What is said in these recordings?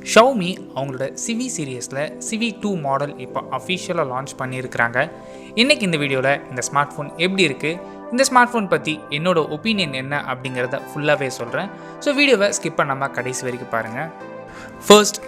Xiaomi அவங்களோட Civi சீரிஸில் Civi 2 model இப்போ அஃபிஷியலாக லான்ச் பண்ணியிருக்கிறாங்க. இன்றைக்கி இந்த வீடியோவில் இந்த ஸ்மார்ட் ஃபோன் எப்படி இருக்குது, இந்த ஸ்மார்ட் ஃபோன் பற்றி என்னோட ஒப்பீனியன் என்ன அப்படிங்கிறத ஃபுல்லாகவே சொல்கிறேன். ஸோ வீடியோவை ஸ்கிப் பண்ணாமல் கடைசி வரைக்கும் பாருங்கள். ஃபர்ஸ்ட்,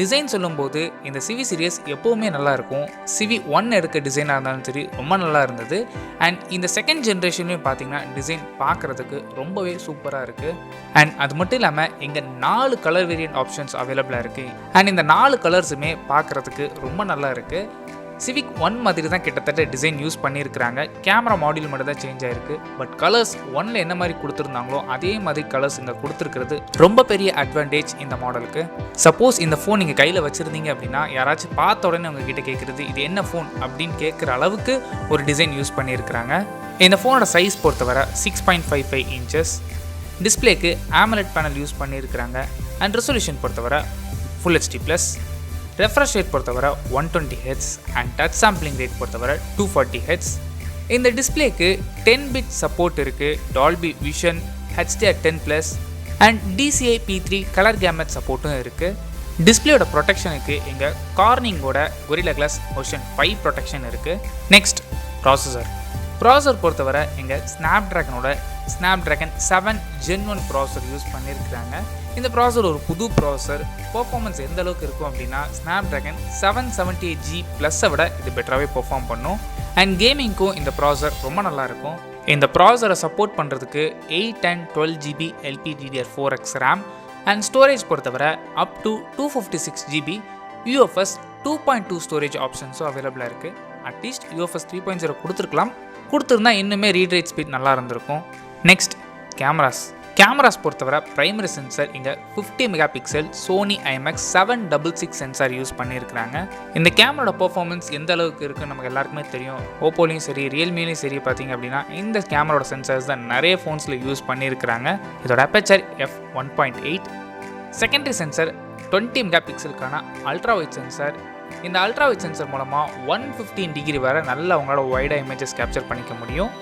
டிசைன் சொல்லும்போது இந்த Civi சீரிஸ் எப்போவுமே நல்லாயிருக்கும். Civi 1 எடுக்க டிசைனாக இருந்தாலும் சரி ரொம்ப நல்லா இருந்தது. அண்ட் இந்த செகண்ட் ஜென்ரேஷன்லையும் பார்த்தீங்கன்னா டிசைன் பார்க்குறதுக்கு ரொம்பவே சூப்பராக இருக்குது. அண்ட் அது மட்டும் இல்லாமல் இங்கே 4 கலர் வேரியன்ட் ஆப்ஷன்ஸ் அவைலபிளாக இருக்குது. அண்ட் இந்த 4 கலர்ஸுமே பார்க்குறதுக்கு ரொம்ப நல்லா இருக்குது. Civic 1 மாதிரி தான் கிட்டத்தட்ட டிசைன் யூஸ் பண்ணியிருக்கிறாங்க. கேமரா மாடியூல் மட்டும் தான் சேஞ்ச் ஆகிருக்கு. பட் கலர்ஸ் 1ல் என்ன மாதிரி கொடுத்துருந்தாங்களோ அதே மாதிரி கலர்ஸ் இங்கே கொடுத்துருக்கிறது ரொம்ப பெரிய அட்வான்டேஜ் இந்த மாடலுக்கு. சப்போஸ் இந்த ஃபோன் நீங்கள் கையில் வச்சுருந்தீங்க அப்படின்னா யாராச்சும் பார்த்த உடனே உங்ககிட்ட கேட்குறது இது என்ன ஃபோன் அப்படின்னு கேட்குற அளவுக்கு ஒரு டிசைன் யூஸ் பண்ணியிருக்கிறாங்க. இந்த ஃபோனோட சைஸ் பொறுத்தவரை 6.55 இன்ச்சஸ். டிஸ்பிளேக்கு AMOLED பேனல் யூஸ் பண்ணியிருக்கிறாங்க. அண்ட் ரெசல்யூஷன் பொறுத்தவரை Full HD+. ரெஃப்ரெஷ் ரேட் பொறுத்தவரை 120 Hz and touch sampling rate பொறுத்தவரை 240 Hz. இந்த டிஸ்பிளேக்கு 10 பிட் சப்போர்ட் இருக்குது. DOLBY vision, HDR10+ and DCI P3 colour கேமட் சப்போர்ட்டும் இருக்குது. டிஸ்பிளேயோட ப்ரொடெக்ஷனுக்கு இங்கே கார்னிங்கோட Gorilla Glass வெர்ஷன் 5 ப்ரொடெக்ஷன் இருக்குது. நெக்ஸ்ட், ப்ராசஸர் பொறுத்தவரை இங்கே ஸ்னாப்ட்ராகன் 7 Gen 1 ப்ராசஸர் யூஸ் பண்ணியிருக்கிறாங்க. இந்த ப்ராசஸர் ஒரு புது ப்ராசஸர். பெர்ஃபார்மன்ஸ் எந்த அளவுக்கு இருக்கும் அப்படின்னா ஸ்னாப்ட்ராகன் 778G+-ஐ விட இது பெட்டராகவே பெர்ஃபார்ம் பண்ணும். அண்ட் கேமிங்க்கும் இந்த ப்ராசஸர் ரொம்ப நல்லாயிருக்கும். இந்த ப்ராசஸரை சப்போர்ட் பண்ணுறதுக்கு 8 and 12GB LPDDR4X RAM and storage பொறுத்தவரை up to 256GB U.F.S 2.2 storage ஆப்ஷன்ஸும் அவைலபிளாக இருக்குது. அட்லீஸ்ட் U.F.S 3.0 கொடுத்துருந்தா இன்னுமே ரீட் ரைட் ஸ்பீட் நல்லா இருந்திருக்கும். நெக்ஸ்ட், கேமராஸ் பொறுத்தவரை பிரைமரி சென்சார் இங்கே 50 megapixel Sony IMX 766 sensor use பண்ணியிருக்கிறாங்க. இந்த கேமரோட பெர்ஃபார்மன்ஸ் எந்த அளவுக்கு இருக்குன்னு நமக்கு எல்லாருக்குமே தெரியும். ஓப்போலையும் சரி ரியல்மிலையும் சரி பார்த்தீங்க அப்படின்னா இந்த கேமரோட சென்சார்ஸ் தான் நிறைய ஃபோன்ஸில் யூஸ் பண்ணியிருக்கிறாங்க. இதோட அப்பேச்சர் f1.8. செகண்டரி சென்சார் 20 மெகாபிக்சலுக்கான அல்ட்ரா வைட் சென்சார். இந்த அல்ட்ரா வைட் சென்சார் மூலமாக 115 டிகிரி வரை நல்லா அவங்களோட வைடாக இமேஜஸ் கேப்சர் பண்ணிக்க முடியும்.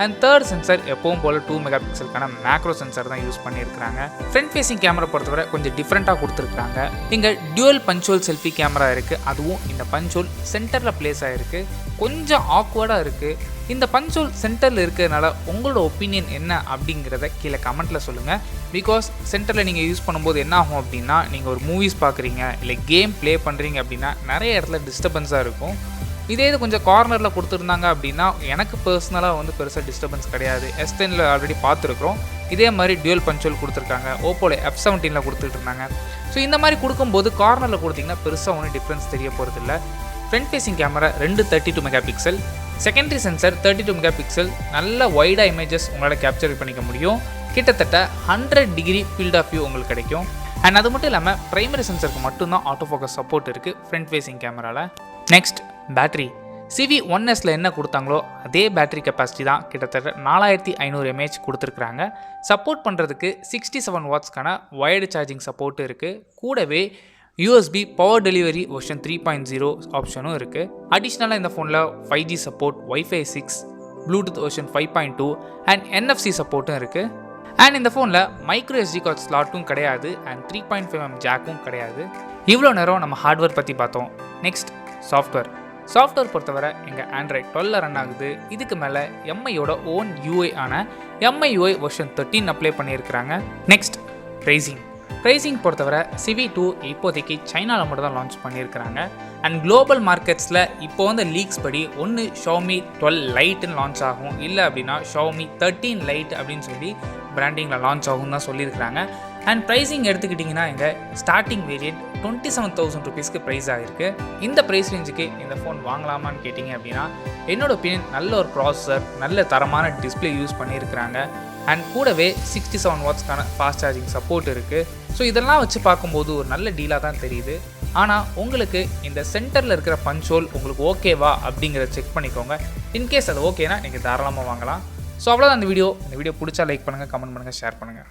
அண்ட் தேர்ட் சென்சார் எப்பவும் போல் 2 மெகாபிக்சலுக்கான மேக்ரோ சென்சார் தான் யூஸ் பண்ணியிருக்கிறாங்க. ஃப்ரண்ட் ஃபேஸிங் கேமரா பொறுத்தவரை கொஞ்சம் டிஃப்ரெண்ட்டாக கொடுத்துருக்காங்க. இங்கே டியூவல் பஞ்ச்-ஹோல் செல்ஃபி கேமரா இருக்குது. அதுவும் இந்த பஞ்ச்-ஹோல் சென்டரில் பிளேஸ் ஆகிருக்கு. கொஞ்சம் ஆக்வர்டாக இருக்குது. இந்த பஞ்ச்-ஹோல் சென்டரில் இருக்கிறதுனால உங்களோட ஒப்பீனியன் என்ன அப்படிங்கிறத கீழே கமெண்ட்டில் சொல்லுங்கள். பிகாஸ் சென்டரில் நீங்கள் யூஸ் பண்ணும்போது என்ன ஆகும் அப்படின்னா நீங்கள் ஒரு மூவிஸ் பார்க்குறீங்க இல்லை கேம் ப்ளே பண்ணுறீங்க அப்படின்னா நிறைய இடத்துல டிஸ்டர்பன்ஸாக இருக்கும். இதே இது கொஞ்சம் கார்னரில் கொடுத்துருந்தாங்க அப்படின்னா எனக்கு பர்சனலாக பெருசாக டிஸ்டர்பன்ஸ் கிடையாது. S10ல் ஆல்ரெடி பார்த்துருக்குறோம். இதே மாதிரி டியூவல் பஞ்ச்-ஹோல் கொடுத்துருக்காங்க. ஓப்போவில் F17ல் கொடுத்துட்டு இருந்தாங்க. ஸோ இந்த மாதிரி கொடுக்கும்போது கார்னரில் கொடுத்தீங்கன்னா பெருசாக ஒன்றும் டிஃப்ரென்ஸ் தெரிய போகிறதில்ல. Front facing camera 32 megapixel. Secondary sensor 32 megapixel. நல்ல வைடாக இமேஜஸ் உங்களால் கேப்சர் பண்ணிக்க முடியும். கிட்டத்தட்ட 100 டிகிரி ஃபீல்ட் ஆஃப் வியூ உங்களுக்கு கிடைக்கும். அண்ட் அது மட்டும் இல்லாமல் பிரைமரி சென்சருக்கு மட்டும்தான் ஆட்டோ ஃபோக்கஸ் சப்போர்ட் இருக்குது ஃப்ரண்ட் ஃபேஸிங் கேமராவில். Next, battery. Civi 1Sல என்ன கொடுத்தாங்களோ அதே பேட்டரி கெப்பாசிட்டி தான் கிட்டத்தட்ட 4500 mAh கொடுத்துருக்குறாங்க. சப்போர்ட் பண்ணுறதுக்கு 67 வாட்ஸ்க்கான வயர்டு சார்ஜிங் சப்போர்ட் இருக்குது. கூடவே USB பவர் டெலிவரி வெர்ஷன் 3.0 ஆப்ஷனும் இருக்குது. அடிஷ்னலாக இந்த ஃபோனில் 5G support, Wi-Fi 6, Bluetooth version 5.2 and NFC சப்போர்ட்டும் இருக்குது. அண்ட் இந்த ஃபோனில் மைக்ரோ SD கார்ட் ஸ்லாட்டும் கிடையாது அண்ட் 3.5mm ஜாக்கும் கிடையாது. இவ்வளோ நேரம் நம்ம ஹார்ட்வேர் பற்றி பார்த்தோம். நெக்ஸ்ட், சாஃப்ட்வேர் பொறுத்தவரை எங்கள் Android 12 ரன் ஆகுது. இதுக்கு மேலே MIயோட ஓன் UI ஆன MIUI வெர்ஷன் 13 அப்ளை பண்ணியிருக்கிறாங்க. நெக்ஸ்ட், ப்ரைஸிங் பொறுத்தவரை Civi 2 இப்போதைக்கு சைனாவில் மட்டும் தான் லான்ச் பண்ணியிருக்கிறாங்க. அண்ட் குளோபல் மார்க்கெட்ஸில் இப்போ லீக்ஸ் படி ஒன்று Xiaomi 12 Liteன்னு லான்ச் ஆகும், இல்லை அப்படின்னா Xiaomi 13 Lite அப்படின்னு சொல்லி பிராண்டிங்கில் லான்ச் ஆகும் தான் சொல்லியிருக்கிறாங்க. அண்ட் ப்ரைஸிங் எடுத்துக்கிட்டிங்கன்னா இங்கே ஸ்டார்டிங் வேரியன்ட் 27,000 rupeesக்கு ப்ரைஸ் ஆகிருக்கு. இந்த ப்ரைஸ் ரேஞ்சுக்கு இந்த ஃபோன் வாங்கலாமான்னு கேட்டிங்க அப்படின்னா என்னோட ஒப்பீனியன் நல்ல ஒரு ப்ராசஸர், நல்ல தரமான டிஸ்பிளே யூஸ் பண்ணியிருக்கிறாங்க. அண்ட் கூடவே 67 வாட்ஸ்க்கான ஃபாஸ்ட் சார்ஜிங் சப்போர்ட் இருக்குது. ஸோ இதெல்லாம் வச்சு பார்க்கும்போது ஒரு நல்ல டீலாக தான் தெரியுது. ஆனால் உங்களுக்கு இந்த சென்டரில் இருக்கிற பஞ்ச்-ஹோல் உங்களுக்கு ஓகேவா அப்படிங்கிறத செக் பண்ணிக்கோங்க. இன்கேஸ் அது ஓகேனா நீங்கள் தாராளமாக வாங்கலாம். ஸோ அவ்வளோதான் இந்த வீடியோ பிடிச்சா லைக் பண்ணுங்கள், கமெண்ட் பண்ணுங்கள், ஷேர் பண்ணுங்கள்.